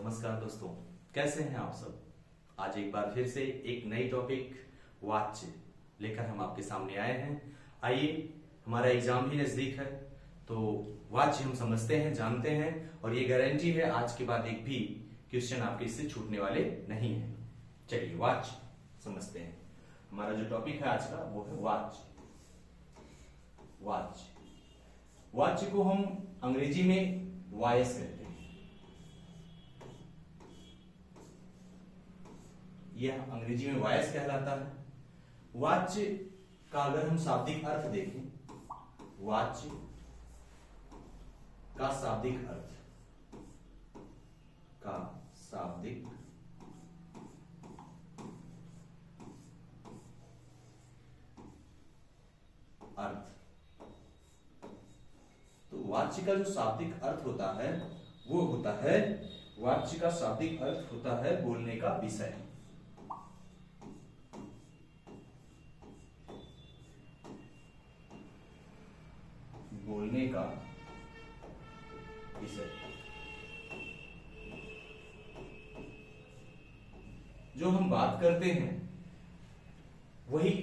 नमस्कार दोस्तों, कैसे हैं आप सब। आज एक बार फिर से एक नई टॉपिक वाच्य लेकर हम आपके सामने आए हैं। आइए, हमारा एग्जाम भी नजदीक है तो वाच्य हम समझते हैं, जानते हैं और ये गारंटी है आज के बाद एक भी क्वेश्चन आपके इससे छूटने वाले नहीं है। चलिए वाच्य समझते हैं। हमारा जो टॉपिक है आज का वो है वाच्य। वाच्य वाच्य को हम अंग्रेजी में वॉयस कहते हैं। यह अंग्रेजी में वॉयस कहलाता है। वाच्य का अगर हम शाब्दिक अर्थ देखें, वाच्य का शाब्दिक अर्थ तो वाच्य का जो शाब्दिक अर्थ होता है वो होता है, वाच्य का शाब्दिक अर्थ होता है बोलने का विषय। बोलने का विषय जो हम बात करते हैं वही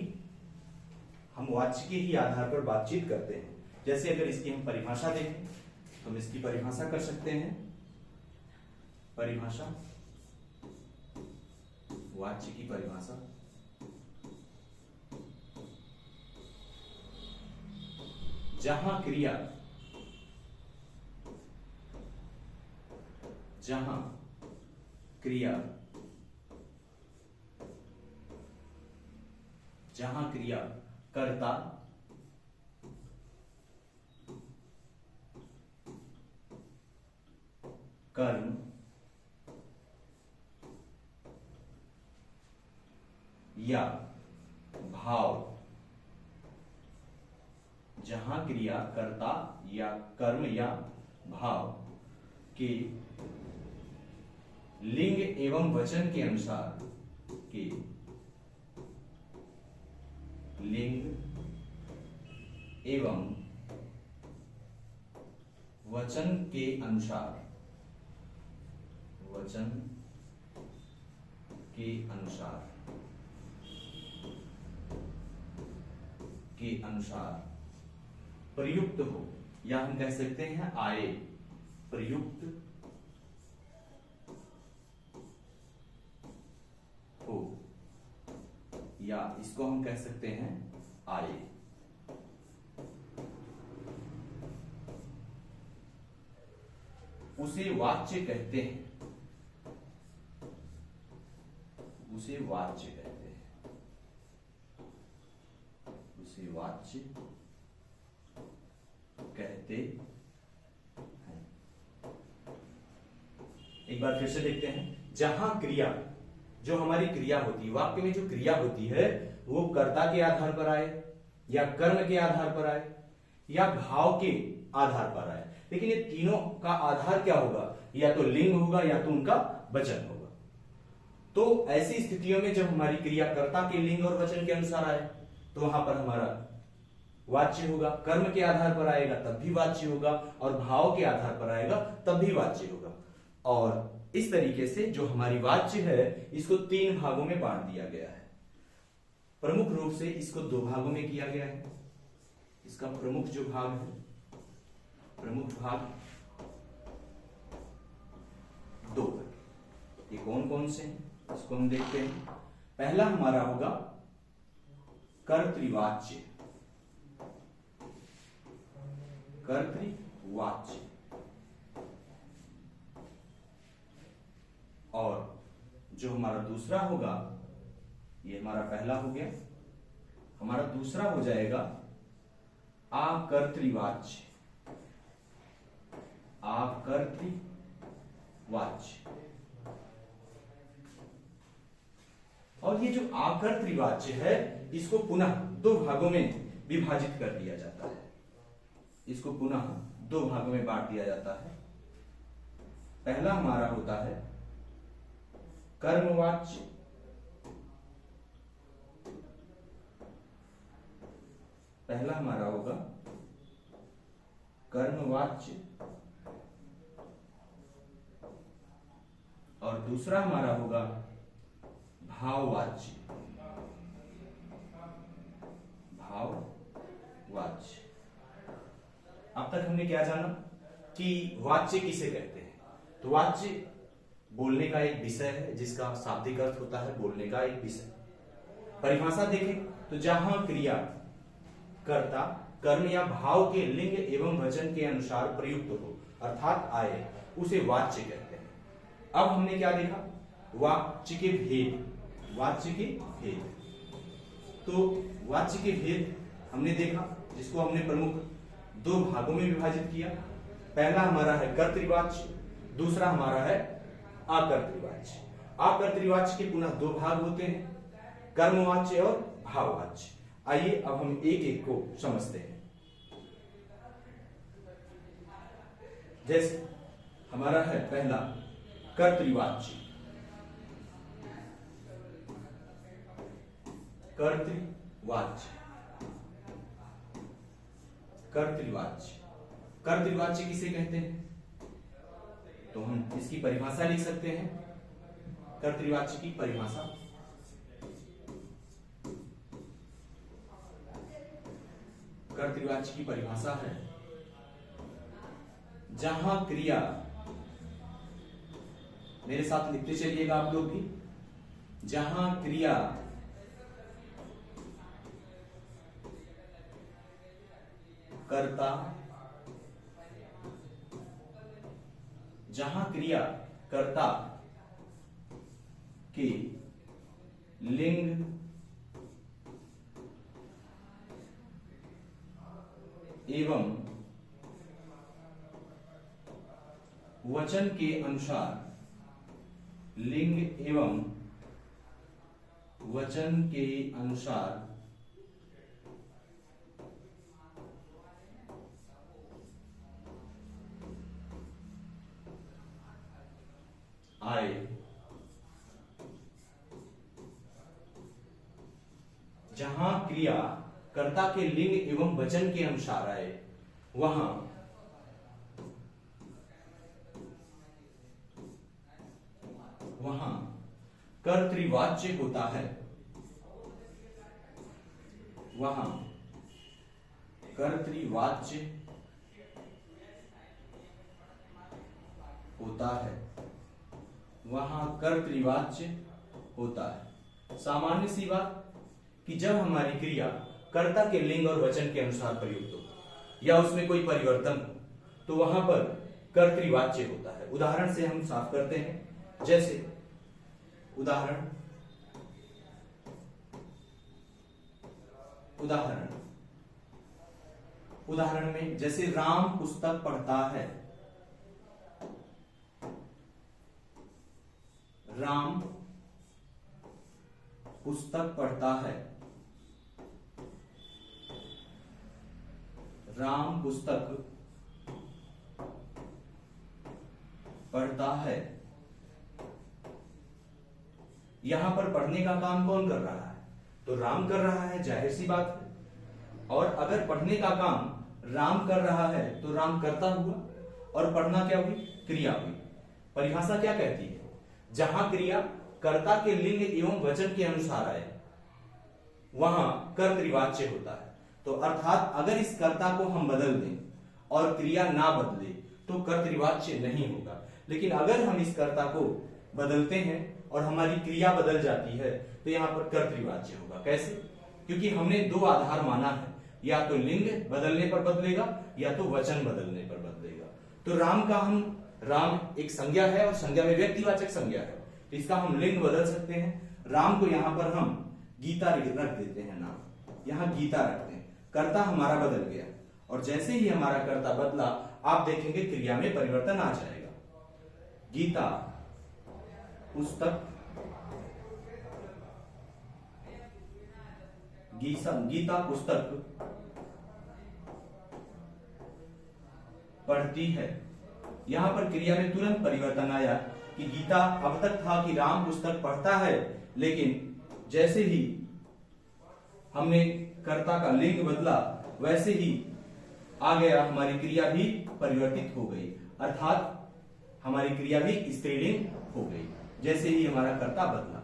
हम वाच्य के ही आधार पर बातचीत करते हैं। जैसे अगर इसकी हम परिभाषा देखें तो हम इसकी परिभाषा कर सकते हैं। परिभाषा, वाच्य की परिभाषा जहां क्रिया कर्ता कर्म या भाव, जहां क्रिया कर्ता या कर्म या भाव के लिंग एवं वचन के अनुसार लिंग एवं वचन के अनुसार प्रयुक्त हो, या हम कह सकते हैं आए, प्रयुक्त हो, या इसको हम कह सकते हैं आए। उसे वाच्य कहते हैं। उसे वाच्य कहते हैं। एक बार फिर से देखते हैं। जहां क्रिया, जो हमारी क्रिया होती है, वाक्य में जो क्रिया होती है वो कर्ता के आधार पर आए या कर्म के आधार पर आए या भाव के आधार पर आए, लेकिन ये तीनों का आधार क्या होगा? या तो लिंग होगा या तो उनका वचन होगा। तो ऐसी स्थितियों में जब हमारी क्रिया कर्ता के लिंग और वचन के अनुसार आए तो वहां पर हमारा वाच्य होगा। कर्म के आधार पर आएगा तब भी वाच्य होगा, और भाव के आधार पर आएगा तब भी वाच्य होगा। और इस तरीके से जो हमारी वाच्य है इसको तीन भागों में बांट दिया गया है। प्रमुख रूप से इसको दो भागों में किया गया है। इसका प्रमुख जो भाग है, प्रमुख भाग दो है। ये कौन कौन से हैं इसको हम देखते हैं। पहला हमारा होगा कर्तृवाच्य। और जो हमारा दूसरा होगा, ये हमारा पहला हो गया, हमारा दूसरा हो जाएगा आकर्तृवाच्य। और ये जो आकर्तृवाच्य है इसको पुनः दो भागों में विभाजित कर दिया जाता है। इसको पुनः दो भागों में बांट दिया जाता है। पहला हमारा होता है कर्मवाच्य, पहला हमारा होगा कर्मवाच्य दूसरा हमारा होगा भाववाच्य। भाववाच्य। अब तक हमने क्या जाना कि वाच्य किसे कहते हैं। तो वाच्य बोलने का एक विषय है जिसका शाब्दिक अर्थ होता है बोलने का एक विषय। परिभाषा देखें तो जहां क्रिया कर्ता कर्म या भाव के लिंग एवं वचन के अनुसार प्रयुक्त हो अर्थात आए उसे वाच्य कहते हैं। अब हमने क्या देखा, वाच्य के भेद। वाच्य के भेद, तो वाच्य के भेद हमने देखा जिसको हमने प्रमुख दो भागों में विभाजित किया। पहला हमारा है कर्तृवाच्य, दूसरा हमारा है अकर्तृवाच्य। अकर्तृवाच्य के पुनः दो भाग होते हैं, कर्मवाच्य और भाववाच्य। आइए अब हम एक एक को समझते हैं। जैसे हमारा है पहला कर्तृवाच्य। कर्तृवाच्य। कर्तृवाच्य। कर्तृवाच्य किसे कहते हैं, तो हम इसकी परिभाषा लिख सकते हैं। कर्तृवाच्य की परिभाषा, कर्तृवाच्य की परिभाषा है जहां क्रिया, मेरे साथ लिखते चलिएगा आप लोग भी, जहां क्रिया कर्ता, जहां क्रिया कर्ता के लिंग एवं वचन के अनुसार, लिंग एवं वचन के अनुसार आए जहां क्रिया कर्ता के लिंग एवं वचन के अनुसार आए वहां कर्तृवाच्य होता है। वहां कर्तृवाच्य होता है। वहां कर्तृवाच्य होता है। सामान्य सी बात कि जब हमारी क्रिया कर्ता के लिंग और वचन के अनुसार प्रयुक्त हो या उसमें कोई परिवर्तन हो तो वहां पर कर्तृवाच्य होता है। उदाहरण से हम साफ करते हैं, जैसे उदाहरण में जैसे राम पुस्तक पढ़ता है। राम पुस्तक पढ़ता है। राम पुस्तक पढ़ता है। यहां पर पढ़ने का काम कौन कर रहा है, तो राम कर रहा है, जाहिर सी बात है। और अगर पढ़ने का काम राम कर रहा है तो राम कर्ता हुआ और पढ़ना क्या हुई, क्रिया हुई। परिभाषा क्या कहती है, जहां क्रिया कर्ता के लिंग एवं वचन के अनुसार आए वहां कर्तृवाच्य होता है। तो अर्थात अगर इस कर्ता को हम बदल दें और क्रिया ना बदले तो कर्तृवाच्य नहीं होगा। लेकिन अगर हम इस कर्ता को बदलते हैं और हमारी क्रिया बदल जाती है तो यहां पर कर्तृवाच्य होगा। कैसे, क्योंकि हमने दो आधार माना है, या तो लिंग बदलने पर बदलेगा या तो वचन बदलने पर बदलेगा। तो राम एक संज्ञा है और संज्ञा में व्यक्तिवाचक संज्ञा है, तो इसका हम लिंग बदल सकते हैं। राम को यहां पर हम गीता रख देते हैं नाम, यहां गीता रखते हैं, कर्ता हमारा बदल गया। और जैसे ही हमारा कर्ता बदला आप देखेंगे क्रिया में परिवर्तन आ जाएगा। गीता पुस्तक, गीता पुस्तक पढ़ती है। यहां पर क्रिया में तुरंत परिवर्तन आया कि गीता, अब तक था कि राम पुस्तक पढ़ता है, लेकिन जैसे ही हमने कर्ता का लिंग बदला वैसे ही आ गया, हमारी क्रिया भी परिवर्तित हो गई, अर्थात हमारी क्रिया भी स्त्रीलिंग हो गई। जैसे ही हमारा कर्ता बदला।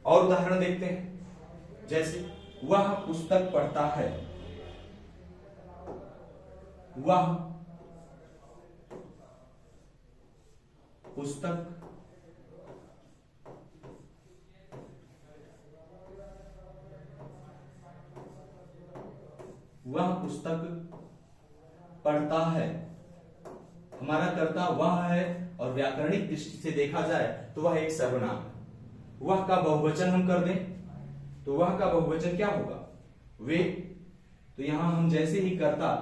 और उदाहरण देखते हैं, जैसे वह पुस्तक पढ़ता है, वह पुस्तक पढ़ता है। हमारा कर्ता वह है और व्याकरणिक दृष्टि से देखा जाए तो वह एक सर्वनाम है। वह का बहुवचन हम कर दें तो वह का बहुवचन क्या होगा? वे। तो यहां हम जैसे ही कर्ता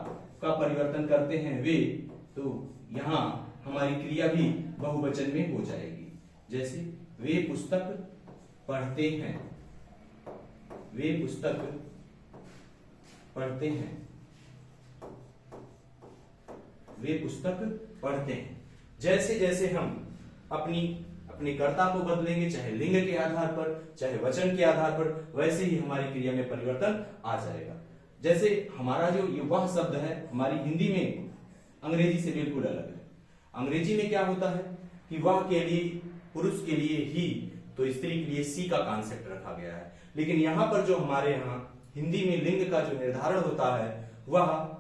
का परिवर्तन करते हैं वे, तो यहां हमारी क्रिया भी बहुवचन में हो जाएगी। जैसे वे पुस्तक पढ़ते हैं, वे पुस्तक पढ़ते हैं, वे पुस्तक पढ़ते हैं। जैसे जैसे हम अपने कर्ता को बदलेंगे, चाहे लिंग के आधार पर चाहे वचन के आधार पर, वैसे ही हमारी क्रिया में परिवर्तन आ जाएगा। जैसे हमारा जो ये वह शब्द है हमारी हिंदी में अंग्रेजी से बिल्कुल अलग है। अंग्रेजी में क्या होता है कि वह के लिए, पुरुष के लिए ही, तो स्त्री के लिए सी का कॉन्सेप्ट रखा गया है। लेकिन यहां पर जो हमारे यहाँ हिंदी में लिंग का जो निर्धारण होता है वह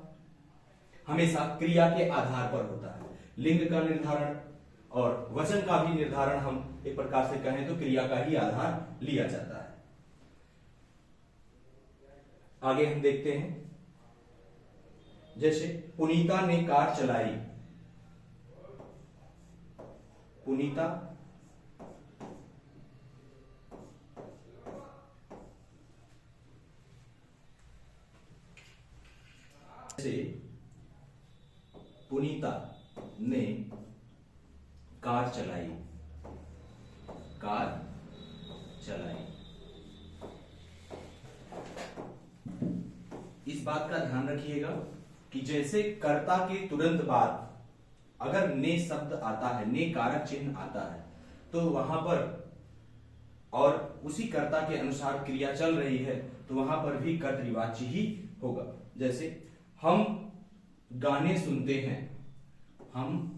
हमेशा क्रिया के आधार पर होता है। लिंग का निर्धारण और वचन का भी निर्धारण हम एक प्रकार से कहें तो क्रिया का ही आधार लिया जाता है। आगे हम देखते हैं, जैसे पुनीता ने कार चलाई, पुनीता से पुनीता ने कार चलाई, कार चलाई। इस बात का ध्यान रखिएगा कि जैसे कर्ता के तुरंत बाद अगर ने शब्द आता है, ने कारक चिन्ह आता है, तो वहां पर और उसी कर्ता के अनुसार क्रिया चल रही है तो वहां पर भी कर्तृवाच्य ही होगा। जैसे हम गाने सुनते हैं, हम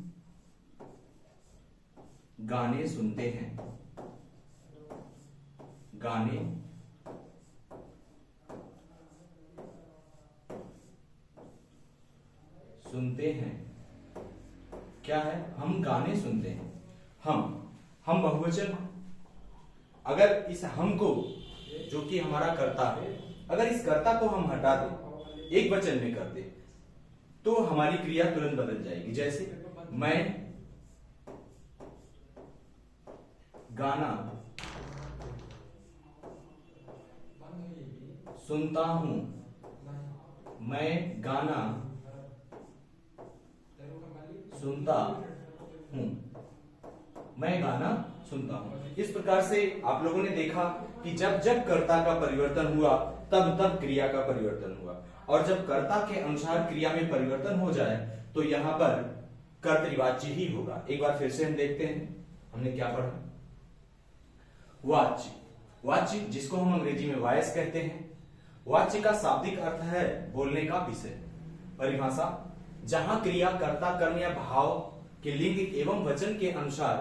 गाने सुनते हैं, गाने सुनते हैं। क्या है? हम गाने सुनते हैं। हम बहुवचन, अगर इस हम को, जो कि हमारा कर्ता है, अगर इस कर्ता को हम हटा दें, एक वचन में कर दें, तो हमारी क्रिया तुरंत बदल जाएगी। जैसे मैं गाना सुनता हूं, मैं गाना सुनता हूं, मैं गाना सुनता हूं। इस प्रकार से आप लोगों ने देखा कि जब जब कर्ता का परिवर्तन हुआ तब तब क्रिया का परिवर्तन हुआ, और जब कर्ता के अनुसार क्रिया में परिवर्तन हो जाए तो यहां पर कर्तृवाच्य ही होगा। एक बार फिर से हम देखते हैं, हमने क्या पढ़ा? वाच्य, वाच्य जिसको हम अंग्रेजी में वॉइस कहते हैं। वाच्य का शाब्दिक अर्थ है बोलने का विषय। परिभाषा, जहां क्रिया कर्ता, कर्म या भाव के लिंग एवं वचन के अनुसार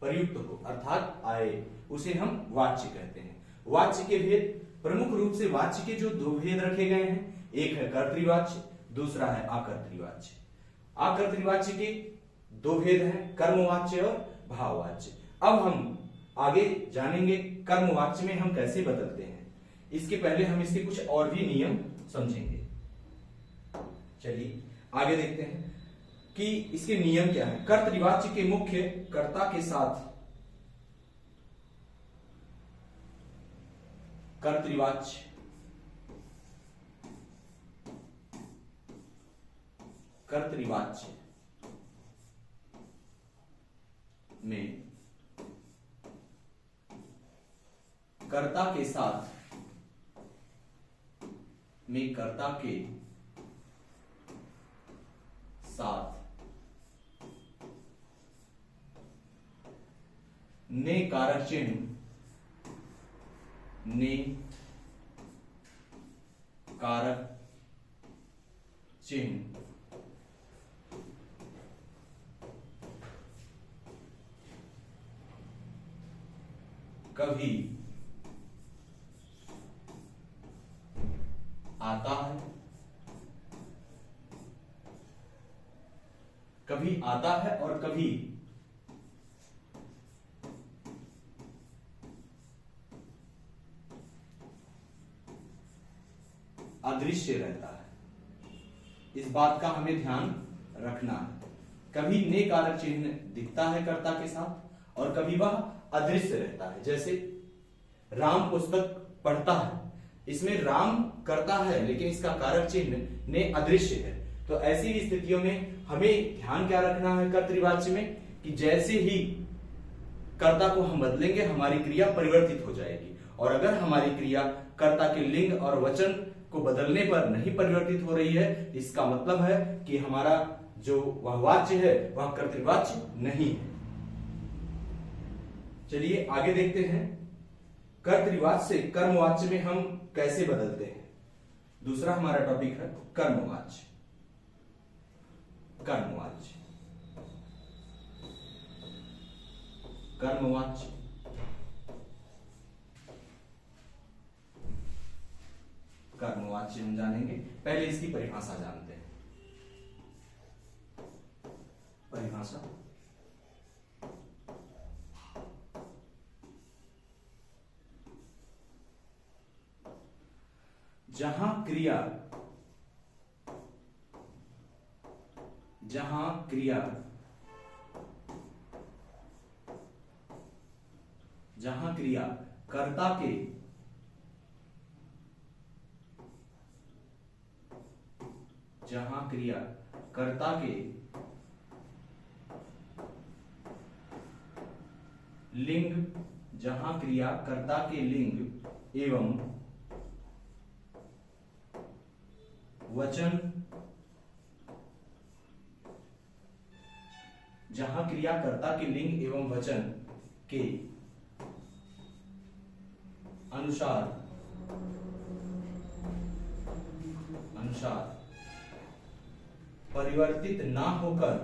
प्रयुक्त हो अर्थात आए, उसे हम वाच्य कहते हैं। वाच्य के भेद, प्रमुख रूप से वाच्य के जो दो भेद रखे गए हैं, एक है कर्तृवाच्य, दूसरा है आकर्तृवाच्य। आकर्तृवाच्य के दो भेद हैं, कर्मवाच्य और भाववाच्य। अब हम आगे जानेंगे कर्मवाच्य में हम कैसे बदलते हैं। इसके पहले हम इसके कुछ और भी नियम समझेंगे। चलिए आगे देखते हैं कि इसके नियम क्या है। कर्तृवाच्य के मुख्य कर्ता के साथ कर्तृवाच्य में कर्ता के साथ ने कारक चिन्ह, ने कारक चिन्ह कभी आता है, कभी आता है और कभी अदृश्य रहता है। इस बात का हमें ध्यान रखना है। कभी ने कारक चिन्ह दिखता है कर्ता के साथ और कभी वह अदृश्य रहता है। जैसे राम पुस्तक पढ़ता है, इसमें राम करता है लेकिन इसका कारक चिन्ह ने अदृश्य है। तो ऐसी स्थितियों में हमें ध्यान क्या रखना है कर्तृवाच्य में कि जैसे ही कर्ता को हम बदलेंगे हमारी क्रिया परिवर्तित हो जाएगी, और अगर हमारी क्रिया कर्ता के लिंग और वचन को बदलने पर नहीं परिवर्तित हो रही है, इसका मतलब है कि हमारा जो वह वाच्य है वह कर्तृवाच्य नहीं है। चलिए आगे देखते हैं कर्तृवाच्य से कर्मवाच्य में हम कैसे बदलते हैं। दूसरा हमारा टॉपिक है कर्मवाच्य। कर्मवाच्य कर्मवाच्य कर्मवाच्य हम जानेंगे। पहले इसकी परिभाषा जानते हैं। परिभाषा जहां क्रिया कर्ता के लिंग एवं वचन जहां क्रिया कर्ता के लिंग एवं वचन के अनुसार परिवर्तित ना होकर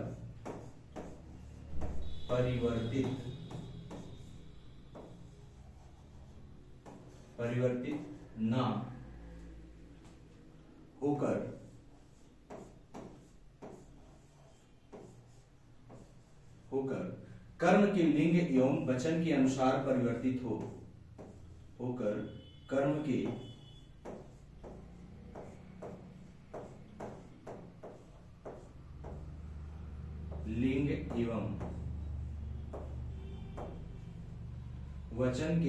कर्म के लिंग एवं वचन के अनुसार परिवर्तित होकर कर्म के लिंग एवं वचन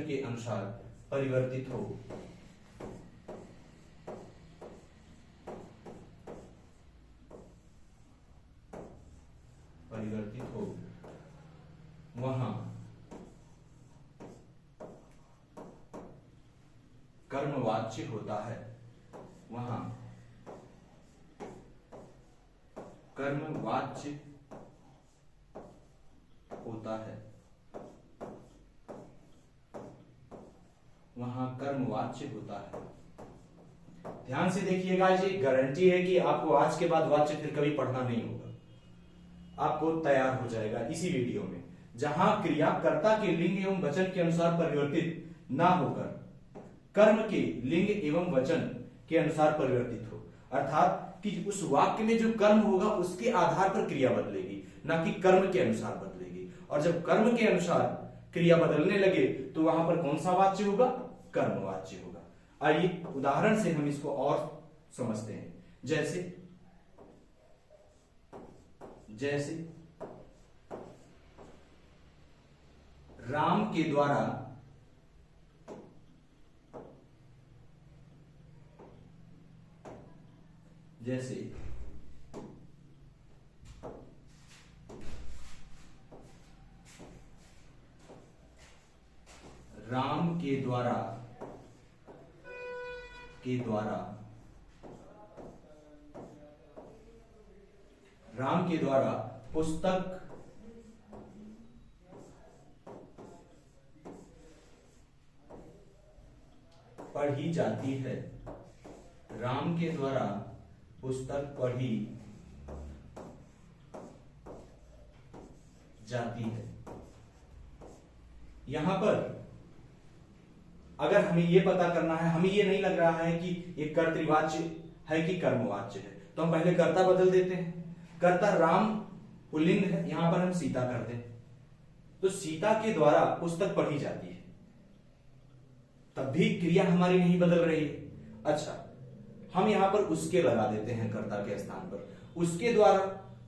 के अनुसार परिवर्तित हो। वहां कर्मवाच्य होता है। वहां कर्मवाच्य होता है। ध्यान से देखिएगा, ये गारंटी है कि आपको आज के बाद वाच्य फिर कभी पढ़ना नहीं होगा, आपको तैयार हो जाएगा इसी वीडियो में। जहां क्रिया कर्ता के लिंग एवं वचन के अनुसार परिवर्तित ना होकर कर्म के लिंग एवं वचन के अनुसार परिवर्तित हो, अर्थात कि उस वाक्य में जो कर्म होगा उसके आधार पर क्रिया बदलेगी, ना कि कर्म के अनुसार बदलेगी। और जब कर्म के अनुसार क्रिया बदलने लगे तो वहां पर कौन सा वाच्य होगा? कर्मवाच्य होगा। आइए उदाहरण से हम इसको और समझते हैं। जैसे राम के द्वारा राम के पढ़ी जाती है, राम के द्वारा पुस्तक पढ़ी जाती है। यहां पर अगर हमें यह पता करना है, हमें यह नहीं लग रहा है कि ये कर्तृवाच्य है कि कर्मवाच्य है, तो हम पहले कर्ता बदल देते हैं। कर्ता राम पुल्लिंग है, यहां पर हम सीता कर दें, तो सीता के द्वारा पुस्तक पढ़ी जाती है, तब भी क्रिया हमारी नहीं बदल रही है। अच्छा, हम यहां पर उसके लगा देते हैं कर्ता के स्थान पर, उसके द्वारा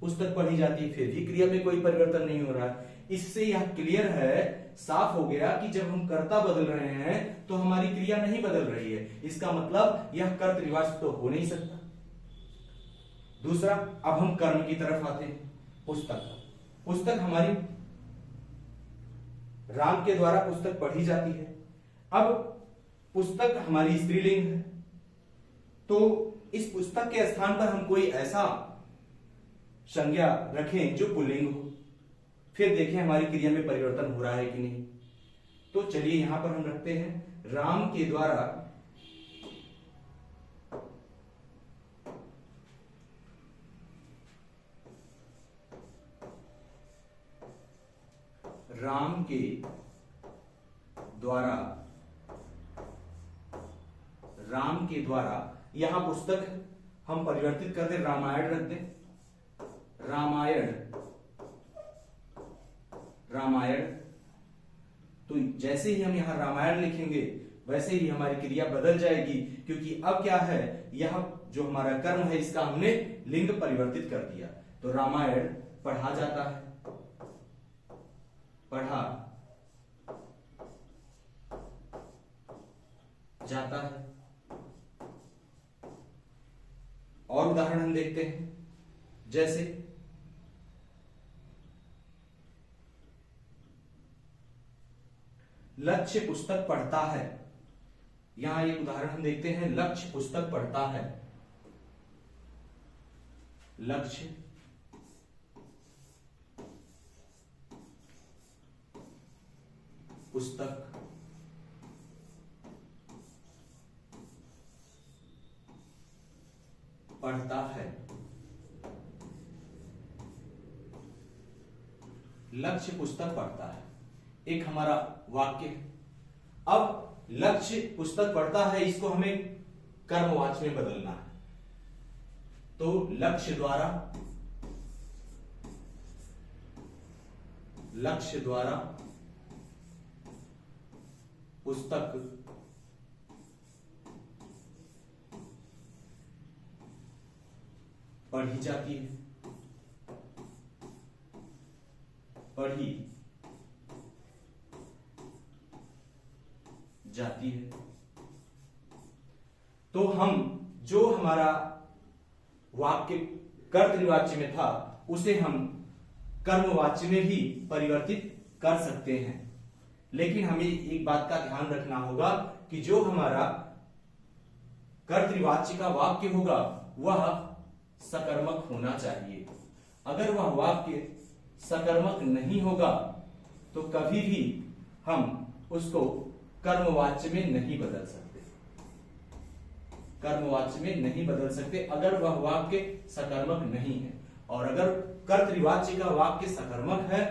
पुस्तक पढ़ी जाती है, फिर भी क्रिया में कोई परिवर्तन नहीं हो रहा है। इससे यह क्लियर है, साफ हो गया कि जब हम कर्ता बदल रहे हैं तो हमारी क्रिया नहीं बदल रही है। इसका मतलब यह कर्तृवाच्य तो हो नहीं सकता। दूसरा, अब हम कर्म की तरफ आते हैं। पुस्तक हमारी राम के द्वारा पुस्तक पढ़ी जाती है। अब पुस्तक हमारी स्त्रीलिंग है, तो इस पुस्तक के स्थान पर हम कोई ऐसा संज्ञा रखें जो पुल्लिंग हो, फिर देखें हमारी क्रिया में परिवर्तन हो रहा है कि नहीं। तो चलिए यहां पर हम रखते हैं राम के द्वारा राम के द्वारा यहां पुस्तक हम परिवर्तित कर दें, रामायण रख दें, रामायण। तो जैसे ही हम यहां रामायण लिखेंगे वैसे ही हमारी क्रिया बदल जाएगी, क्योंकि अब क्या है, यह जो हमारा कर्म है इसका हमने लिंग परिवर्तित कर दिया। तो रामायण पढ़ा जाता है, पढ़ा जाता है। और उदाहरण हम देखते हैं, जैसे लक्ष्य पुस्तक पढ़ता है। यहां एक उदाहरण हम देखते हैं, लक्ष्य पुस्तक पढ़ता है, लक्ष्य पुस्तक पढ़ता है, लक्ष्य पुस्तक पढ़ता है, एक हमारा वाक्य है। अब लक्ष्य पुस्तक पढ़ता है, इसको हमें कर्मवाच्य में बदलना है। तो लक्ष्य द्वारा पुस्तक पढ़ी जाती है, पढ़ी जाती है। तो हम जो हमारा वाक्य कर्तृवाच्य में था उसे हम कर्मवाच्य में भी परिवर्तित कर सकते हैं, लेकिन हमें एक बात का ध्यान रखना होगा कि जो हमारा कर्तृवाच्य का वाक्य होगा वह सकर्मक होना चाहिए। अगर वह वाक्य सकर्मक नहीं होगा तो कभी भी हम उसको कर्मवाच्य में नहीं बदल सकते, कर्मवाच्य में नहीं बदल सकते अगर वह वाक्य सकर्मक नहीं है। और अगर कर्तृवाच्य का वाक्य सकर्मक है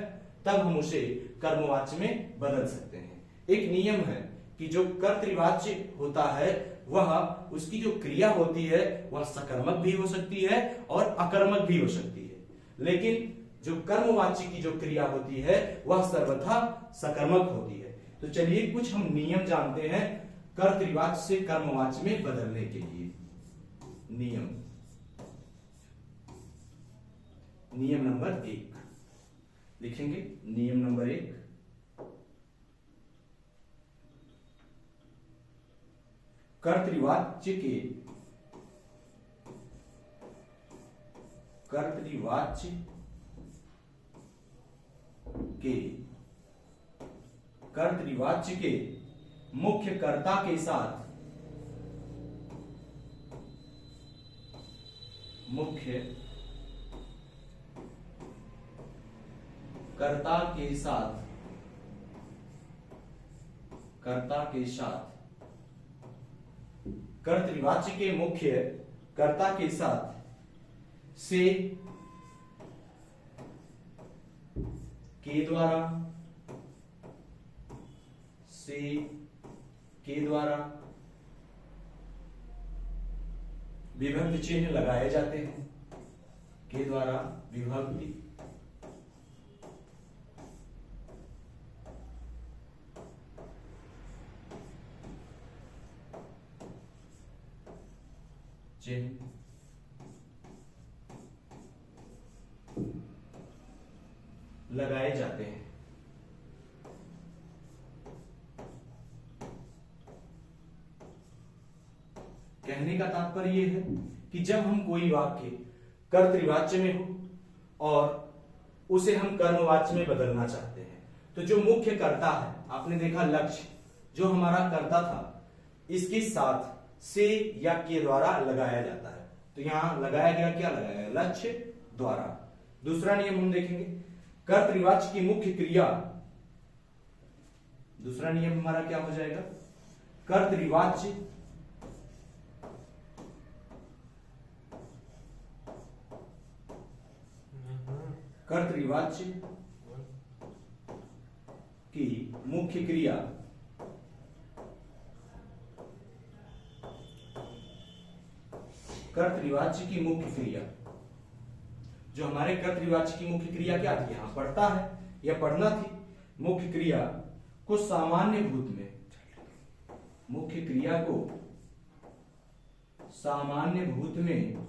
तब हम उसे कर्मवाच्य में बदल सकते हैं। एक नियम है कि जो कर्तृवाच्य होता है वह उसकी जो क्रिया होती है वह सकर्मक भी हो सकती है और अकर्मक भी हो सकती है, लेकिन जो कर्मवाच्य की जो क्रिया होती है वह सर्वथा सकर्मक होती है। तो चलिए कुछ हम नियम जानते हैं कर्तृवाच्य से कर्मवाच्य में बदलने के लिए। नियम नंबर 1 लिखेंगे। नियम नंबर 1, कर्तृवाच्य के मुख्य कर्ता के साथ कर्तृवाच्य के मुख्य कर्ता के साथ से के द्वारा विभक्ति चिन्ह लगाए जाते हैं, के द्वारा विभक्ति चिन्ह लगाए जाते हैं। कहने का तात्पर्य यह है कि जब हम कोई वाक्य कर्तृवाच्य में हो और उसे हम कर्मवाच्य में बदलना चाहते हैं, तो जो मुख्य कर्ता है, आपने देखा लक्ष्य जो हमारा कर्ता था, इसके साथ से या के द्वारा लगाया जाता है। तो यहां लगाया गया, क्या लगाया गया? लक्ष्य द्वारा। दूसरा नियम हम देखेंगे, कर्तृवाच्य की मुख्य क्रिया। दूसरा नियम हमारा क्या हो जाएगा? कर्तृवाच्य की मुख्य क्रिया कर्तृवाच्य की मुख्य क्रिया, जो हमारे कर्तृवाच्य की मुख्य क्रिया क्या थी? यहां पढ़ता है या पढ़ना थी। मुख्य क्रिया को सामान्य भूत में, मुख्य क्रिया को सामान्य भूत में,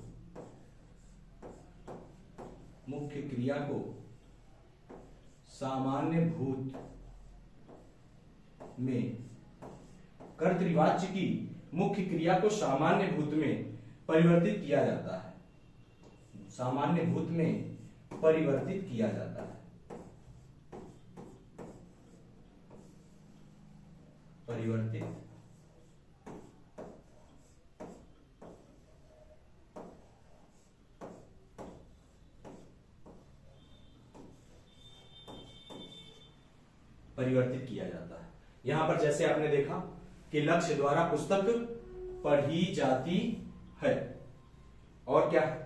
मुख्य क्रिया को सामान्य भूत में, कर्तृवाच्य की मुख्य क्रिया को सामान्य भूत में परिवर्तित किया जाता है, सामान्य भूत में परिवर्तित किया जाता है। परिवर्तित परिवर्तित किया जाता है। यहां पर जैसे आपने देखा कि लक्ष्य द्वारा पुस्तक पढ़ी जाती है, और क्या है?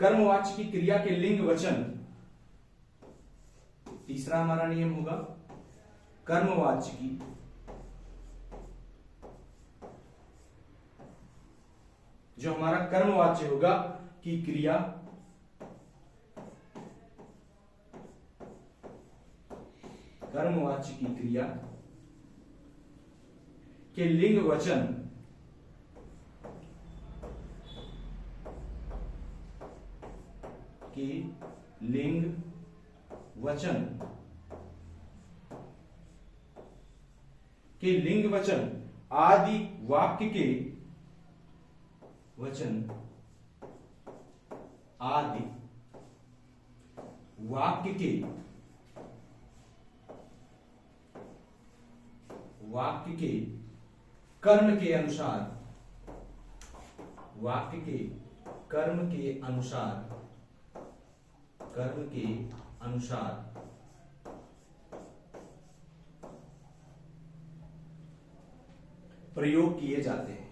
कर्मवाच्य की क्रिया के लिंग वचन। तीसरा हमारा नियम होगा, कर्मवाच्य की जो हमारा कर्मवाच्य होगा की क्रिया कर्मवाच्य की क्रिया के लिंग वचन के लिंग वचन के लिंग वचन आदि वाक्य के वचन आदि वाक्य के कर्म के अनुसार, वाक्य के कर्म के अनुसार प्रयोग किए जाते हैं।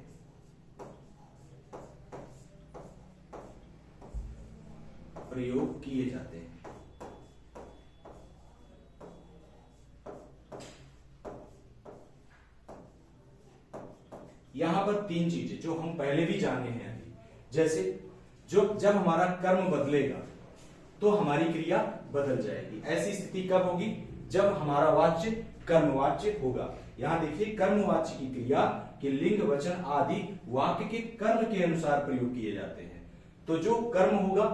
प्रयोग किए जाते हैं। यहां पर तीन चीजें जो हम पहले भी जाने हैं अभी, जैसे जब हमारा कर्म बदलेगा तो हमारी क्रिया बदल जाएगी। ऐसी स्थिति कब होगी? जब हमारा वाच्य कर्मवाच्य होगा। यहां देखिए, कर्मवाच्य की क्रिया के लिंग वचन आदि वाक्य के कर्म के अनुसार प्रयोग किए जाते हैं। तो जो कर्म होगा,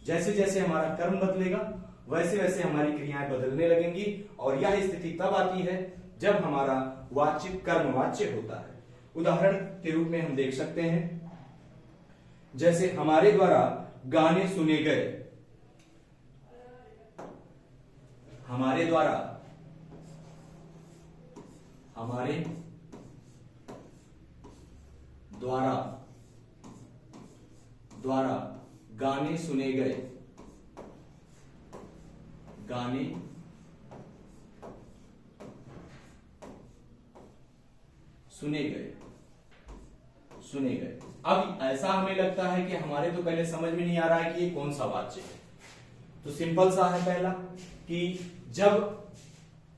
जैसे जैसे हमारा कर्म बदलेगा वैसे वैसे हमारी क्रियाएं बदलने लगेंगी, और यह स्थिति तब आती है जब हमारा वाच्य कर्मवाच्य होता है। उदाहरण के रूप में हम देख सकते हैं, जैसे हमारे द्वारा गाने सुने गए, हमारे द्वारा गाने सुने गए, गाने सुने गए। सुने गए। अब ऐसा हमें लगता है कि हमारे तो पहले समझ में नहीं आ रहा है कि ये कौन सा वाच्य है। तो सिंपल सा है पहला कि जब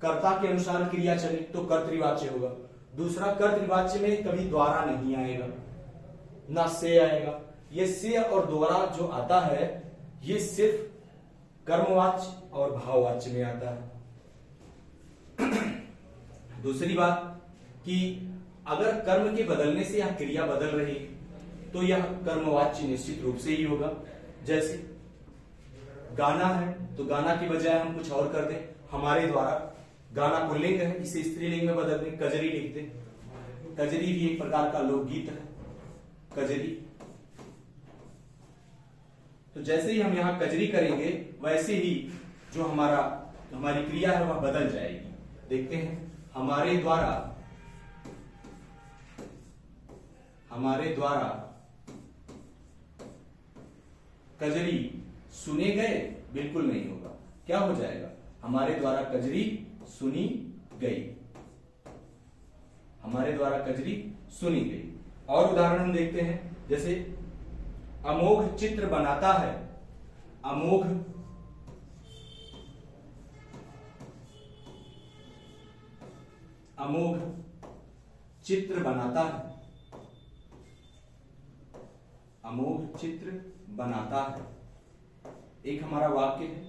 कर्ता के अनुसार क्रिया चले तो कर्तृवाच्य होगा। दूसरा, कर्तृवाच्य में कभी द्वारा नहीं आएगा, ना से आएगा। ये से और द्वारा जो आता है ये सिर्फ कर्मवाच्य और भाववाच्य में आता है। दूसरी बात कि अगर कर्म के बदलने से यह क्रिया बदल रही तो यह कर्मवाच्य निश्चित रूप से ही होगा। जैसे गाना है तो गाना की बजाय हम कुछ और कर दें, हमारे द्वारा। गाना पुल्लिंग है, इसे स्त्रीलिंग में बदल दें, कजरी लिख दें। कजरी भी एक प्रकार का लोकगीत है, कजरी। तो जैसे ही हम यहां कजरी करेंगे वैसे ही जो हमारी क्रिया है वह बदल जाएगी। देखते हैं, हमारे द्वारा कजरी सुने गए, बिल्कुल नहीं होगा। क्या हो जाएगा? हमारे द्वारा कजरी सुनी गई, हमारे द्वारा कजरी सुनी गई। और उदाहरण हम देखते हैं, जैसे अमोघ चित्र बनाता है, अमोघ चित्र बनाता है, अमोघ चित्र बनाता है, एक हमारा वाक्य है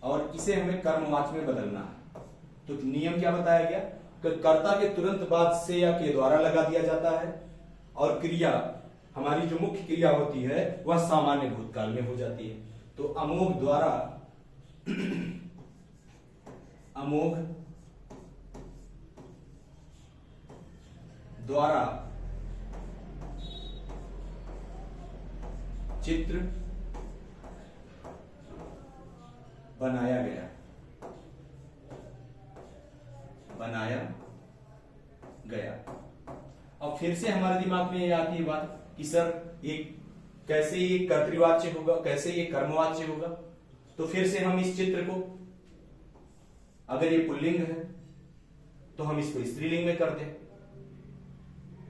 और इसे हमें कर्मवाच्य में बदलना है। तो नियम क्या बताया गया कि कर्ता के तुरंत बाद से या के द्वारा लगा दिया जाता है और क्रिया, हमारी जो मुख्य क्रिया होती है वह सामान्य भूतकाल में हो जाती है। तो अमोघ द्वारा चित्र बनाया गया। अब फिर से हमारे दिमाग में ये आती है बात कि सर ये कैसे ये कर्तृवाच्य होगा, कैसे ये कर्मवाच्य होगा। तो फिर से हम इस चित्र को, अगर ये पुल्लिंग है तो हम इसको स्त्रीलिंग में कर दें।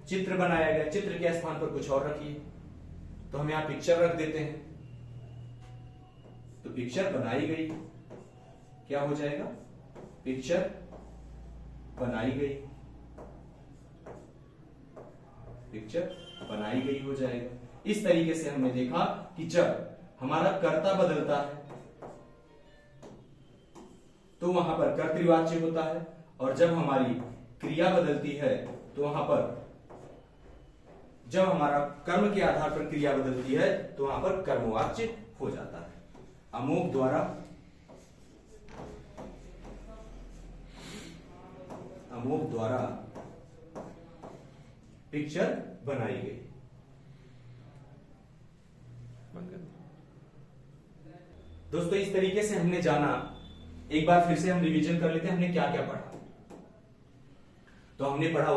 चित्र बनाया गया, चित्र के स्थान पर कुछ और रखिए, तो हम यहां पिक्चर रख देते हैं। तो पिक्चर बनाई गई, क्या हो जाएगा? पिक्चर बनाई गई, पिक्चर बनाई गई हो जाएगा। इस तरीके से हमने देखा कि जब हमारा कर्ता बदलता है तो वहां पर कर्तृवाच्य होता है, और जब हमारी क्रिया बदलती है तो वहां पर, जब हमारा कर्म के आधार पर क्रिया बदलती है तो वहां पर कर्मवाच्य हो जाता है। अमोघ द्वारा पिक्चर बनाई गई। दोस्तों, इस तरीके से हमने जाना। एक बार फिर से हम रिवीजन कर लेते हैं, हमने क्या क्या पढ़ा। तो हमने पढ़ा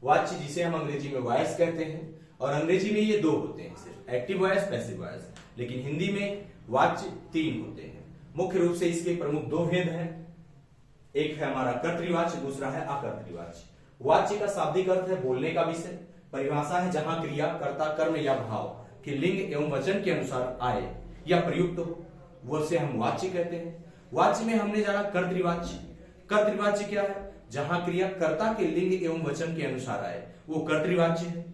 वाच्य जिसे हम अंग्रेजी में वॉयस कहते हैं, और अंग्रेजी में ये दो होते हैं सिर्फ, एक्टिव वॉयस, पैसिव वॉयस। लेकिन हिंदी में वाच्य 3 होते हैं। मुख्य रूप से इसके प्रमुख 2 भेद हैं, एक है हमारा कर्तृवाच्य, दूसरा है अकर्तृवाच्य। वाच्य का शाब्दिक अर्थ है बोलने का विषय, परिभाषा है जहां क्रिया, कर्ता, कर्म या भाव के लिंग एवं वचन के अनुसार आए या प्रयुक्त हो, वो से हम वाच्य कहते हैं। वाच्य में हमने जाना कर्तृवाच्य। कर्तृवाच्य क्या है? जहां क्रिया कर्ता के लिंग एवं वचन के अनुसार आए, वो कर्तृवाच्य है।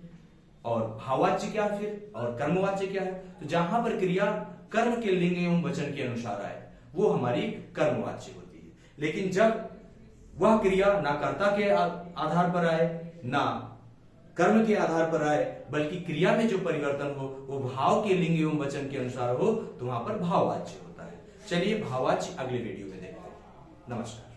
और भाववाच्य क्या है फिर, और कर्मवाच्य क्या है? तो जहां पर क्रिया कर्म के लिंग एवं वचन के अनुसार आए वो हमारी कर्मवाच्य होती है। लेकिन जब वह क्रिया ना कर्ता के आधार पर आए ना कर्म के आधार पर आए, बल्कि क्रिया में जो परिवर्तन हो वो भाव के लिंग एवं वचन के अनुसार हो, तो वहां पर भाववाच्य होता है। चलिए भाववाच्य अगले वीडियो में देखते हैं। नमस्कार।